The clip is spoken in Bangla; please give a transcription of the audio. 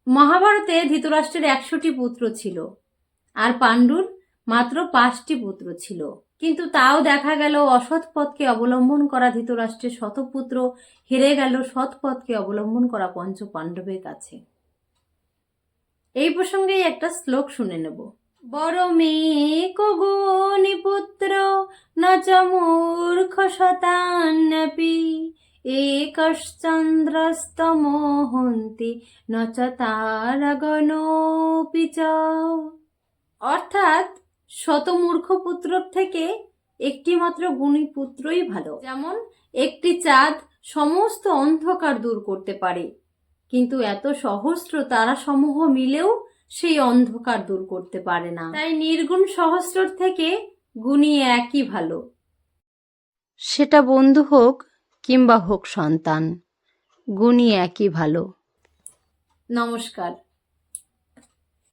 মহাভারতে ধৃতরাষ্ট্রের 100টি পুত্র ছিল আর পাণ্ডুর মাত্র 5টি পুত্র ছিল। কিন্তু তাও দেখা গেল অসৎ পথকে অবলম্বন করা ধৃতরাষ্ট্রের শতপুত্র হেরে গেল সৎ পথকে অবলম্বন করা পঞ্চ পাণ্ডবের কাছে। এই প্রসঙ্গেই একটা শ্লোক শুনে নেব। বড় মেঘ গুণী পুত্র ন চ মূর্খ শতান্যপি একশ্চন্দ্রস্তমোহন্তি ন চ তারাগণোপি চ। অর্থাৎ শতমূর্খ পুত্র থেকে একটি মাত্র গুণী পুত্রই ভালো। যেমন একটি চাঁদ সমস্ত অন্ধকার দূর করতে পারে, কিন্তু এত সহস্র তারা সমূহ মিলেও সেই অন্ধকার দূর করতে পারে না। তাই নির্গুণ সহস্রর থেকে গুণী একই ভালো, সেটা বন্ধু হোক কিংবা হোক সন্তান, গুণী একই ভালো। নমস্কার।